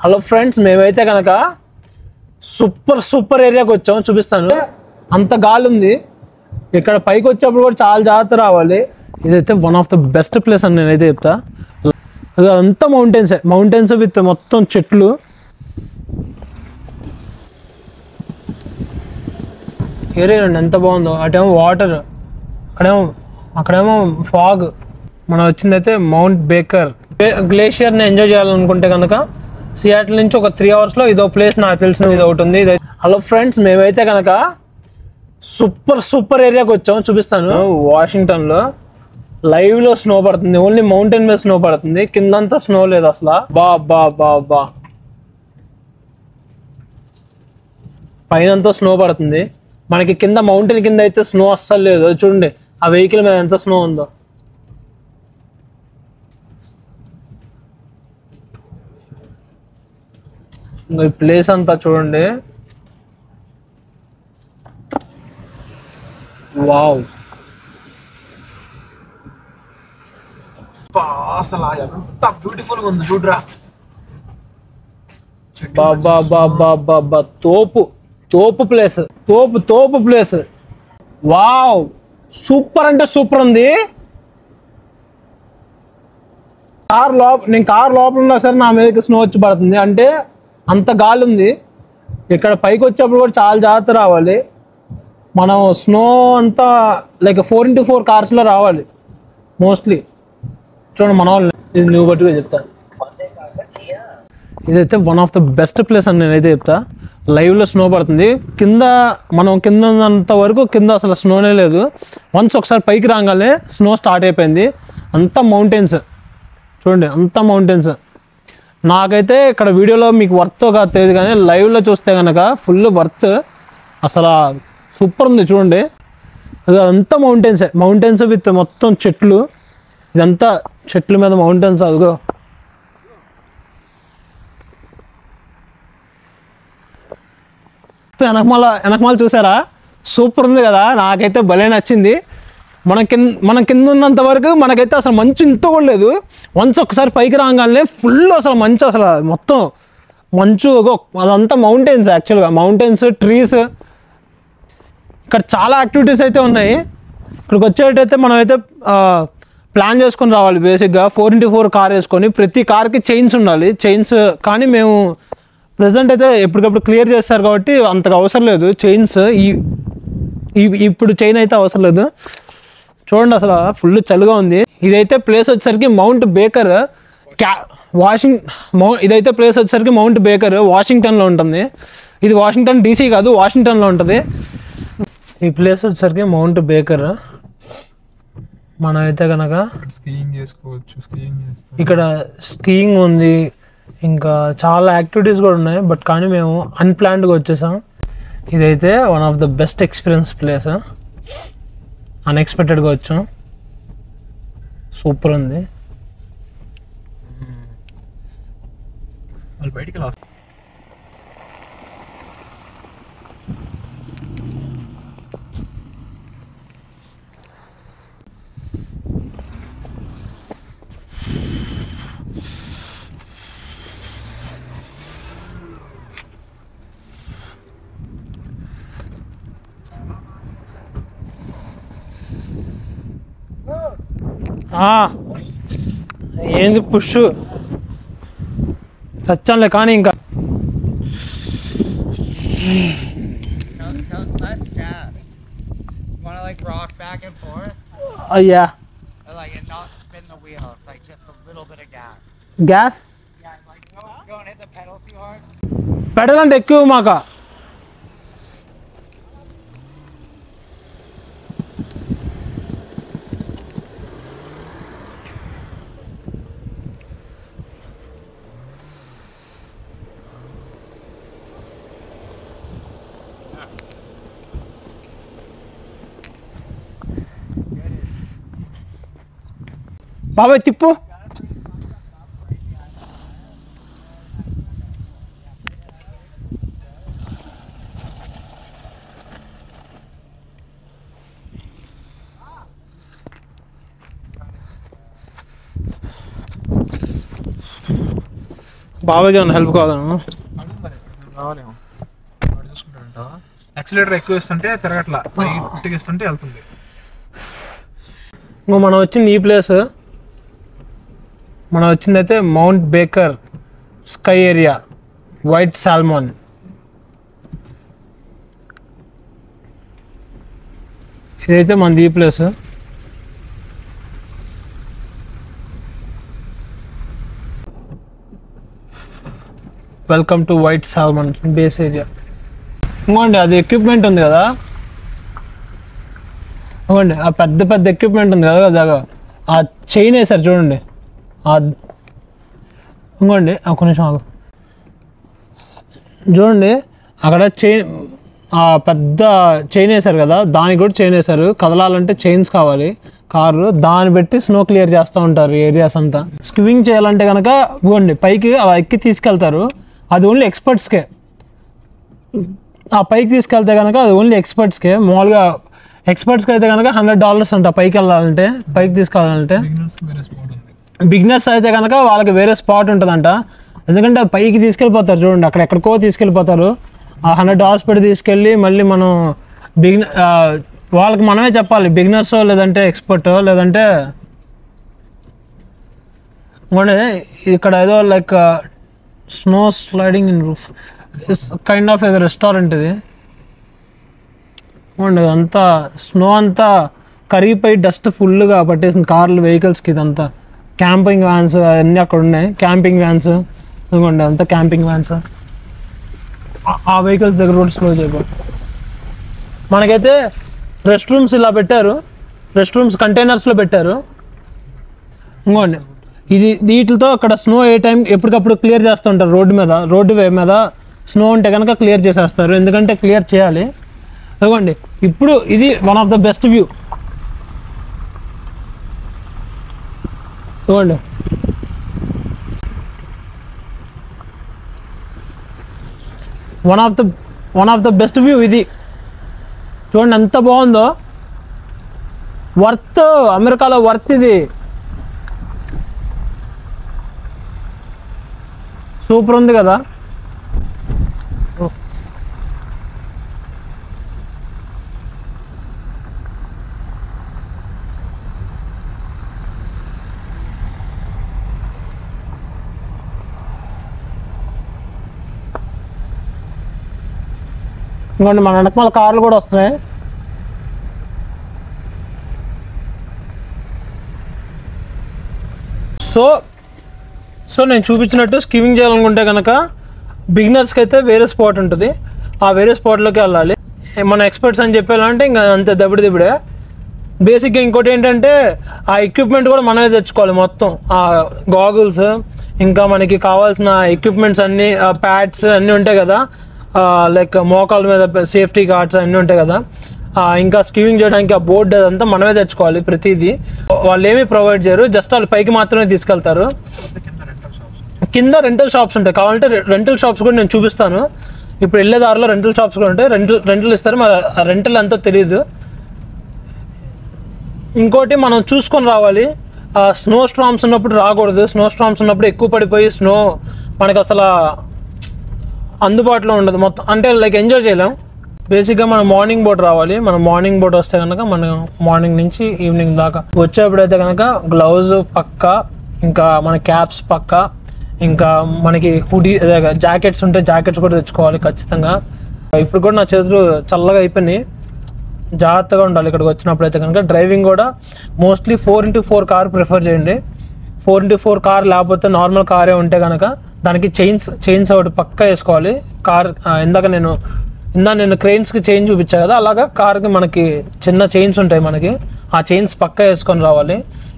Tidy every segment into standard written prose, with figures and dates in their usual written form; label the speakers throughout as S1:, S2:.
S1: Hello friends, మేమైతే కనుక super ఏరియాకి వచ్చాము. చూపిస్తాను. అంత గాలి ఉంది ఇక్కడ. పైకి వచ్చేప్పుడు కూడా చాలా జాగ్రత్త రావాలి. ఇదైతే one of the best place అని నేనైతే చెప్తా. అదంతా మౌంటైన్స్ విత్ మొత్తం చెట్లు. ఏరియా అండి ఎంత బాగుందో. అటేమో వాటర్, అక్కడేమో ఫాగ్. మనం వచ్చిందైతే మౌంట్ బేకర్ గ్లేషియర్ని ఎంజాయ్ చేయాలనుకుంటే కనుక సియాటిల్ నుంచి ఒక 3 అవర్స్లో ఇదో ప్లేస్ నాకు తెలిసిన ఇది ఒకటి ఉంది. హలో ఫ్రెండ్స్, మేమైతే కనుక సూపర్ ఏరియాకి వచ్చాము. చూపిస్తాను. వాషింగ్టన్లో లైవ్లో స్నో పడుతుంది. ఓన్లీ మౌంటైన్ మీద స్నో పడుతుంది, కిందంతా స్నో లేదు అసలు. బా పైనంతా స్నో పడుతుంది. మనకి కింద మౌంటైన్ కింద అయితే స్నో అస్సలు లేదు. చూడండి ఆ వెహికల్ మీద ఎంత స్నో ఉందో. ఈ ప్లేస్ అంతా చూడండి. వావ్, అసలు ఎంత బ్యూటిఫుల్గా ఉంది చూడరా. బాబా తోపు ప్లేస్. వావ్, సూపర్ అంటే సూపర్ ఉంది. నేను కార్ లోపల ఉన్నా సరే నా మీదకి స్నో వచ్చి పడుతుంది. అంటే అంత గాలి ఉంది ఇక్కడ. పైకి వచ్చేప్పుడు కూడా చాలా జాగ్రత్త రావాలి. మనం స్నో అంతా లైక్ 4x4 కార్స్లో రావాలి మోస్ట్లీ. చూడండి మన వాళ్ళు. ఇది నువ్వు బట్టిగా చెప్తాను. ఇదైతే one of the best place అని నేనైతే చెప్తా. లైవ్లో స్నో పడుతుంది కింద. మనం కింద ఉన్నంత వరకు కింద అసలు స్నోనే లేదు. వన్స్ ఒకసారి పైకి రాగానే స్నో స్టార్ట్ అయిపోయింది. అంతా మౌంటైన్స్ చూడండి, అంతా మౌంటైన్స్. నాకైతే ఇక్కడ వీడియోలో మీకు వర్త్ కాదు తెలియదు, కానీ లైవ్లో చూస్తే కనుక ఫుల్ వర్త్. అసలు సూపర్ ఉంది చూడండి. అది అంతా మౌంటైన్స్ విత్ మొత్తం చెట్లు. ఇదంతా చెట్ల మీద మౌంటైన్స్. అదిగో వెనకమాల చూసారా, సూపర్ ఉంది కదా. నాకైతే భలే నచ్చింది. మన కింద ఉన్నంత వరకు మనకైతే అసలు మంచు ఇంత కూడా లేదు. వన్స్ ఒకసారి పైకి రాగానే ఫుల్ అసలు మంచు, అసలు మొత్తం మంచు. అదంతా మౌంటైన్స్. యాక్చువల్గా మౌంటైన్స్, ట్రీస్. ఇక్కడ చాలా యాక్టివిటీస్ అయితే ఉన్నాయి. ఇక్కడికి వచ్చేటైతే మనమైతే ప్లాన్ చేసుకొని రావాలి. బేసిక్గా 4x4 కార్ వేసుకొని ప్రతి కార్కి చైన్స్ ఉండాలి. కానీ మేము ప్రజెంట్ అయితే ఎప్పటికప్పుడు క్లియర్ చేస్తారు కాబట్టి అంతగా అవసరం లేదు చైన్స్. ఇప్పుడు చైన్ అయితే అవసరం లేదు. చూడండి అసలు ఫుల్ చలిగా ఉంది. ఇదైతే ప్లేస్ వచ్చేసరికి మౌంట్ బేకర్ ఇదైతే ప్లేస్ వచ్చేసరికి మౌంట్ బేకర్ వాషింగ్టన్లో ఉంటుంది. ఇది వాషింగ్టన్ DC కాదు, వాషింగ్టన్లో ఉంటుంది. ఈ ప్లేస్ వచ్చేసరికి మౌంట్ బేకర్. మనం అయితే కనుక
S2: స్కీయింగ్ చేసుకోవచ్చు.
S1: ఇక్కడ స్కీయింగ్ ఉంది, ఇంకా చాలా యాక్టివిటీస్ కూడా ఉన్నాయి. బట్ కానీ మేము అన్ప్లాన్డ్గా వచ్చేసాం. ఇదైతే one of the best experience place. అన్ఎక్స్పెక్టెడ్గా వచ్చాం. సూపర్ ఉంది.
S2: వాళ్ళు బయటికి
S1: ఏంది పుష్ చచ్చానులే. కానీ ఇంకా అయ్యా గ్యాస్ పెడల్ అంటే ఎక్కువ మాక. బాబాయ్ తిప్పు. బాబాజీ ఏమన్నా హెల్ప్ కావాలను
S2: రావాలేమో వాడు చూసుకుంటాడంట. యాక్సిలేటర్ ఎక్కువ ఇస్తుంటే తిరగట్లా, ఇట్టుకి ఇస్తుంటే వెళ్తుంది.
S1: ఇంకో మనం వచ్చింది ఈ ప్లేస్, మనం వచ్చింది అయితే Mount Baker ski area White Salmon. ఇదైతే మనది ఈ place. Welcome to White Salmon base area. ఇంకోండి అది ఎక్విప్మెంట్ ఉంది కదా, ఇవ్వండి ఆ పెద్ద పెద్ద ఎక్విప్మెంట్ ఉంది కదా దాకా ఆ చైన్ వేసారు చూడండి. ఇంకోండి ఒక నిమిషం ఆగు, చూడండి అక్కడ చైన్, ఆ పెద్ద చైన్ వేసారు కదా దానికి కూడా చైన్ వేసారు. కదలాలంటే చైన్స్ కావాలి కారు, దాన్ని పెట్టి స్నో క్లియర్ చేస్తూ ఉంటారు ఏరియాస్ అంతా. స్కివింగ్ చేయాలంటే కనుక ఇవ్వండి పైకి అలా ఎక్కి తీసుకెళ్తారు, అది ఓన్లీ ఎక్స్పర్ట్స్కే. ఆ పైకి తీసుకెళ్తే కనుక అది ఓన్లీ ఎక్స్పర్ట్స్కే. మామూలుగా ఎక్స్పర్ట్స్కి అయితే కనుక $100 అంట పైకి వెళ్ళాలంటే, పైకి తీసుకెళ్ళాలంటే. బిగినర్స్ అయితే కనుక వాళ్ళకి వేరే స్పాట్ ఉంటుందంట, ఎందుకంటే పైకి తీసుకెళ్ళిపోతారు చూడండి, అక్కడ ఎక్కడికో తీసుకెళ్ళిపోతారు. ఆ $100 పెట్టి తీసుకెళ్ళి మళ్ళీ మనం వాళ్ళకి మనమే చెప్పాలి బిగినర్స్ లేదంటే ఎక్స్పర్ట్ లేదంటే. ఇక్కడ ఏదో like snow sliding in roof kind of ఏదో రెస్టారెంట్ ఇది. అంతా స్నో అంతా కరిగిపోయి డస్ట్ ఫుల్గా పట్టేసింది కార్లు వెహికల్స్కి. ఇదంతా క్యాంపింగ్ వ్యాన్స్ అన్నీ అక్కడ ఉన్నాయి, క్యాంపింగ్ వ్యాన్స్. ఇదిగోండి అంతా క్యాంపింగ్ వ్యాన్స్. ఆ వెహికల్స్ దగ్గర కూడా స్లో చేయబో. మనకైతే రెస్ట్ రూమ్స్ ఇలా పెట్టారు, రెస్ట్ రూమ్స్ కంటైనర్స్లో పెట్టారు. ఇంకోండి ఇది వీటితో అక్కడ స్నో ఏ టైం ఎప్పటికప్పుడు క్లియర్ చేస్తూ ఉంటారు. రోడ్డు వే మీద స్నో ఉంటే కనుక క్లియర్ చేసేస్తారు, ఎందుకంటే క్లియర్ చేయాలి. ఇదిగోండి ఇప్పుడు ఇది one of the best view. ఇదిగోండి one of the best view ఇది. చూడండి ఎంత బాగుందో, వర్త్, అమెరికాలో వర్త్ ఇది. సూపర్ ఉంది కదా. ఇంకోండి మన వెనకమాల కార్లు కూడా వస్తున్నాయి. సో నేను చూపించినట్టు స్కీవింగ్ చేయాలనుకుంటే కనుక బిగినర్స్కి అయితే వేరే స్పాట్ ఉంటుంది, ఆ వేరే స్పాట్లోకి వెళ్ళాలి. మన ఎక్స్పర్ట్స్ అని చెప్పాలంటే ఇంకా అంతే దబిడే. బేసిక్గా ఇంకోటి ఏంటంటే ఆ ఎక్విప్మెంట్ కూడా మనమే తెచ్చుకోవాలి మొత్తం. ఆ గాగుల్స్, ఇంకా మనకి కావాల్సిన ఎక్విప్మెంట్స్ అన్నీ, ప్యాడ్స్ అన్నీ ఉంటాయి కదా, లైక్ మోకాల మీద సేఫ్టీ గార్డ్స్ అన్నీ ఉంటాయి కదా, ఇంకా స్కీవింగ్ చేయడానికి ఆ బోర్డు అదంతా మనమే తెచ్చుకోవాలి. ప్రతిదీ వాళ్ళు ఏమీ ప్రొవైడ్ చేయరు, జస్ట్ వాళ్ళు పైకి మాత్రమే తీసుకెళ్తారు. కింద రెంటల్ షాప్స్ ఉంటాయి, కావాలంటే రెంటల్ షాప్స్ కూడా నేను చూపిస్తాను. ఇప్పుడు వెళ్ళే దారిలో రెంటల్ షాప్స్ కూడా ఉంటాయి, రెంటల్ ఇస్తారు. మరి ఆ రెంటల్ ఎంతో తెలియదు. ఇంకోటి మనం చూసుకొని రావాలి, స్నో స్ట్రామ్స్ ఉన్నప్పుడు రాకూడదు. స్నో స్ట్రామ్స్ ఉన్నప్పుడు ఎక్కువ పడిపోయి స్నో మనకు అసలు అందుబాటులో ఉండదు మొత్తం, అంటే లైక్ ఎంజాయ్ చేయలేం. బేసిక్గా మనం మార్నింగ్ బోట్ రావాలి. మనం మార్నింగ్ బోట్ వస్తే కనుక మనం మార్నింగ్ నుంచి ఈవినింగ్ దాకా వచ్చేప్పుడైతే కనుక గ్లౌజ్ పక్క, ఇంకా మన క్యాప్స్ పక్క, ఇంకా మనకి హుడీ జాకెట్స్ ఉంటే జాకెట్స్ కూడా తెచ్చుకోవాలి ఖచ్చితంగా. ఇప్పుడు కూడా నా చేతులు చల్లగా అయిపోయినాయి, జాగ్రత్తగా ఉండాలి ఇక్కడికి వచ్చినప్పుడు అయితే కనుక. డ్రైవింగ్ కూడా మోస్ట్లీ 4x4 కార్ ప్రిఫర్ చేయండి. 4x4 కార్ లేకపోతే నార్మల్ కారే ఉంటే కనుక దానికి చైన్స్ ఒకటి పక్కా వేసుకోవాలి. కార్ ఇందాక నేను క్రెయిన్స్కి చైన్ చూపించా కదా, అలాగా కార్కి మనకి చిన్న చైన్స్ ఉంటాయి, మనకి ఆ చైన్స్ పక్కా వేసుకొని రావాలి.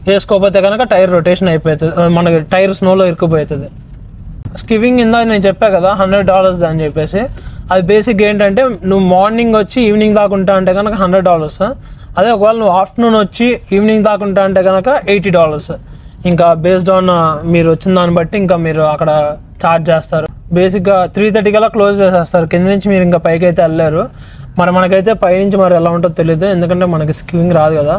S1: వేసుకోకపోతే కనుక టైర్ రొటేషన్ అయిపోతుంది, మనకి టైర్ స్నోలో ఇరుక్కుపోతుంది. స్కివింగ్ ఇందాక నేను చెప్పా కదా $100 అని చెప్పేసి, అది బేసిక్ ఏంటంటే నువ్వు మార్నింగ్ వచ్చి ఈవినింగ్ దాకా ఉంటా అంటే కనుక $100. అదే ఒకవేళ నువ్వు ఆఫ్టర్నూన్ వచ్చి ఈవినింగ్ దాకా ఉంటా అంటే కనుక $80. ఇంకా బేస్డ్ ఆన్ మీరు వచ్చిన దాన్ని బట్టి ఇంకా మీరు అక్కడ ఛార్జ్ చేస్తారు. బేసిక్గా 3:30 కల్లా క్లోజ్ చేసేస్తారు. కింద నుంచి మీరు ఇంకా పైకి అయితే వెళ్ళారు. మరి మనకైతే పైనుంచి మరి ఎలా ఉంటుందో తెలియదు, ఎందుకంటే మనకి స్కివింగ్ రాదు కదా.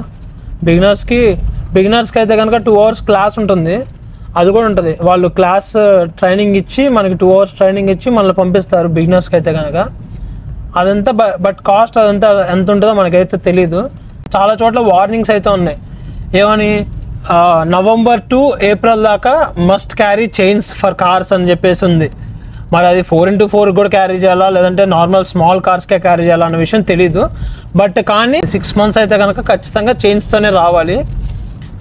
S1: బిగినర్స్కి అయితే కనుక 2 hours క్లాస్ ఉంటుంది. అది కూడా ఉంటుంది. వాళ్ళు క్లాస్ ట్రైనింగ్ ఇచ్చి మనకి 2 hours ట్రైనింగ్ ఇచ్చి మనల్ని పంపిస్తారు బిగినర్స్కి అయితే కనుక. అదంతా బట్ కాస్ట్ అదంతా ఎంత ఉంటుందో మనకైతే తెలీదు. చాలా చోట్ల వార్నింగ్స్ అయితే ఉన్నాయి, ఏమని November to April దాకా must carry chains for cars అని చెప్పేసి ఉంది. మరి అది 4x4 కూడా క్యారీ చేయాలా లేదంటే నార్మల్ స్మాల్ కార్స్కే క్యారీ చేయాలా అన్న విషయం తెలీదు. బట్ కానీ 6 months అయితే కనుక ఖచ్చితంగా చైన్స్తోనే రావాలి.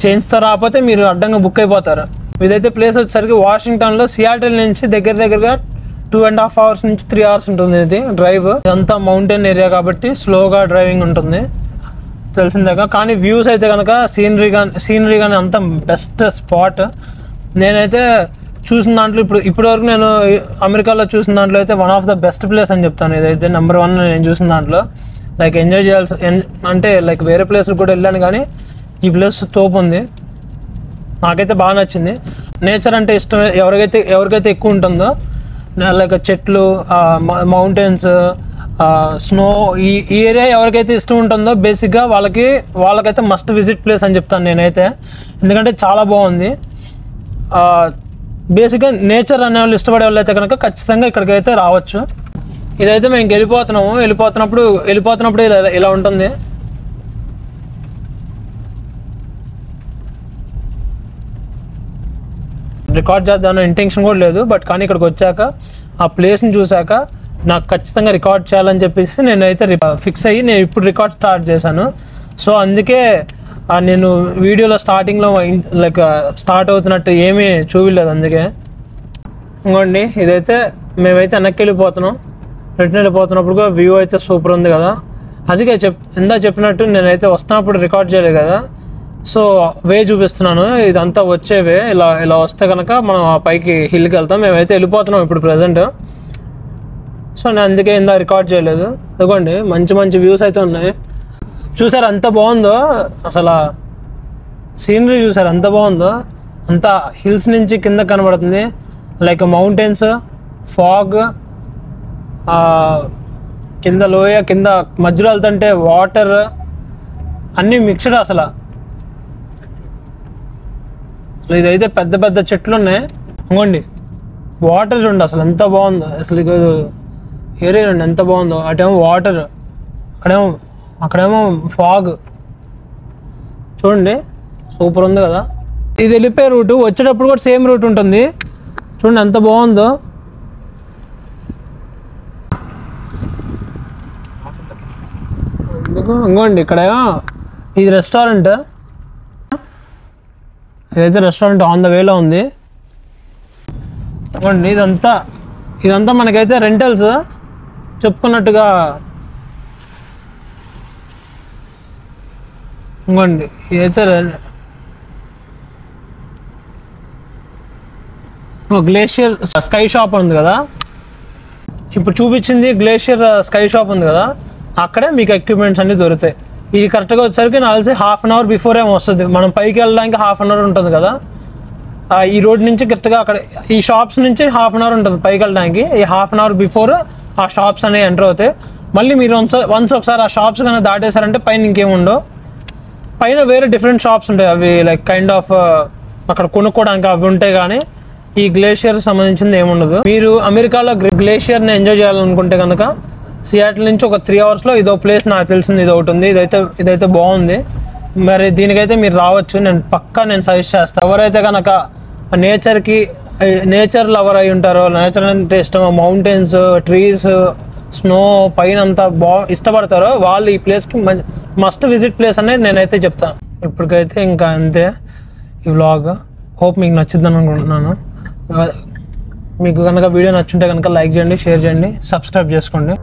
S1: చైన్స్తో రాకపోతే మీరు అడ్డంగా బుక్ అయిపోతారు. ఇదైతే ప్లేస్ వచ్చేసరికి వాషింగ్టన్లో సియాటిల్ నుంచి దగ్గరగా 2.5 hours నుంచి 3 hours ఉంటుంది ఇది డ్రైవ్. ఇదంతా మౌంటైన్ ఏరియా కాబట్టి స్లోగా డ్రైవింగ్ ఉంటుంది తెలిసిందాక. కానీ వ్యూస్ అయితే కనుక సీనరీ కానీ అంత బెస్ట్ స్పాట్. నేనైతే చూసిన దాంట్లో ఇప్పటి వరకు నేను అమెరికాలో చూసిన దాంట్లో అయితే one of the best place అని చెప్తాను. ఇదైతే నెంబర్ 1 నేను చూసిన దాంట్లో. లైక్ ఎంజాయ్ చేయాల్సి అంటే లైక్ వేరే ప్లేస్కి కూడా వెళ్ళాను కానీ ఈ ప్లేస్ తోపు ఉంది, నాకైతే బాగా నచ్చింది. నేచర్ అంటే ఇష్టం ఎవరికైతే ఎక్కువ ఉంటుందో, లైక్ చెట్లు, మౌంటైన్స్, స్నో, ఈ ఏరియా ఎవరికైతే ఇష్టం ఉంటుందో బేసిక్గా వాళ్ళకైతే మస్ట్ విజిట్ ప్లేస్ అని చెప్తాను నేనైతే. ఎందుకంటే చాలా బాగుంది. బేసిక్గా నేచర్ అనే వాళ్ళు ఇష్టపడే వాళ్ళు అయితే కనుక ఖచ్చితంగా ఇక్కడికైతే రావచ్చు. ఇదైతే మేము వెళ్ళిపోతున్నప్పుడు ఇలా ఉంటుంది. రికార్డ్ చేద్దామన్న ఇంటెన్షన్ కూడా లేదు, బట్ కానీ ఇక్కడికి వచ్చాక ఆ ప్లేస్ని చూశాక నాకు ఖచ్చితంగా రికార్డ్ చేయాలని చెప్పేసి నేనైతే ఫిక్స్ అయ్యి నేను ఇప్పుడు రికార్డ్ స్టార్ట్ చేశాను. సో అందుకే నేను వీడియోలో స్టార్టింగ్లో లైక్ స్టార్ట్ అవుతున్నట్టు ఏమీ చూడలేదు. అందుకే ఇంకోండి ఇదైతే మేమైతే వెనక్కి రిటర్న్ వెళ్ళిపోతున్నప్పుడు కూడా వ్యూ అయితే సూపర్ ఉంది కదా. అందుకే చెప్పినట్టు నేనైతే వస్తున్నప్పుడు రికార్డ్ చేయలేదు కదా. సో వే చూపిస్తున్నాను, ఇదంతా వచ్చే వే. ఇలా వస్తే కనుక మనం ఆ పైకి హిల్కి వెళ్తాం. మేమైతే వెళ్ళిపోతున్నాం ఇప్పుడు ప్రజెంట్. సో నేను అందుకే రికార్డ్ చేయలేదు. అదిగోండి మంచి వ్యూస్ అయితే ఉన్నాయి. చూసారు ఎంత బాగుందో, అసలు సీనరీ చూసారు ఎంత బాగుందో. అంతా హిల్స్ నుంచి కింద కనబడుతుంది, లైక్ మౌంటైన్స్, ఫాగ్, కింద లోయ, కింద మధ్యలో వెళ్తుంటే వాటర్, అన్నీ మిక్స్డ్. అసలు ఇదైతే పెద్ద చెట్లు ఉన్నాయి. ఇంకోండి వాటర్ చూడండి అసలు ఎంత బాగుందో. అసలు ఏరియా చూడండి ఎంత బాగుందో. అటేమో వాటర్, అక్కడేమో ఫాగ్. చూడండి సూపర్ ఉంది కదా. ఇది వెళ్ళిపోయే రూటు, వచ్చేటప్పుడు కూడా సేమ్ రూట్ ఉంటుంది. చూడండి ఎంత బాగుందో. ఇంకోండి ఇక్కడేమో ఇది రెస్టారెంట్. ఇదైతే రెస్టారెంట్ ఆన్ ద వేలో ఉంది. ఇంకోండి ఇదంతా మనకైతే రెంటల్స్ చెప్పుకున్నట్టుగా. ఇంకోండి ఇదైతే గ్లేషియర్ స్కై షాప్ ఉంది కదా, ఇప్పుడు చూపించింది గ్లేషియర్ స్కై షాప్ ఉంది కదా, అక్కడే మీకు ఎక్విప్మెంట్స్ అన్నీ దొరుకుతాయి. ఇది కరెక్ట్గా వచ్చేసరికి నాకు తెలిసి 1/2 hour బిఫోర్ ఏమో వస్తుంది. మనం పైకి వెళ్ళడానికి 1/2 hour ఉంటుంది కదా. ఈ రోడ్ నుంచి కరెక్ట్గా అక్కడ ఈ షాప్స్ నుంచి 1/2 hour ఉంటుంది పైకి వెళ్ళడానికి. ఈ 1/2 hour బిఫోర్ ఆ షాప్స్ అనేవి ఎంటర్ అవుతాయి. మళ్ళీ మీరు వన్స్ ఒకసారి ఆ షాప్స్ కన్నా దాటేశారంటే పైన ఇంకేముండవు. పైన వేరే డిఫరెంట్ షాప్స్ ఉంటాయి, అవి లైక్ కైండ్ ఆఫ్ అక్కడ కొనుక్కోవడానికి అవి ఉంటాయి. కానీ ఈ గ్లేషియర్ సంబంధించింది ఏముండదు. మీరు అమెరికాలో గ్లేషియర్ని ఎంజాయ్ చేయాలనుకుంటే కనుక సియాటిల్ నుంచి ఒక 3 hours ఇదో ప్లేస్ నాకు తెలిసింది ఇది ఒకటి ఉంది. ఇదైతే బాగుంది. మరి దీనికైతే మీరు రావచ్చు, నేను సజెస్ట్ చేస్తాను. ఎవరైతే కనుక నేచర్ లవర్ అయి ఉంటారో, నేచర్ అంటే ఇష్టం, మౌంటైన్స్, ట్రీస్, స్నో పైన అంతా ఇష్టపడతారో వాళ్ళు ఈ ప్లేస్కి మస్ట్ విజిట్ ప్లేస్ అనేది నేనైతే చెప్తాను. ఇప్పటికైతే ఇంకా అంతే ఈ వ్లాగ్. హోప్ మీకు నచ్చుద్దని అనుకుంటున్నాను. మీకు కనుక వీడియో నచ్చుంటే కనుక లైక్ చేయండి, షేర్ చేయండి, సబ్స్క్రైబ్ చేసుకోండి.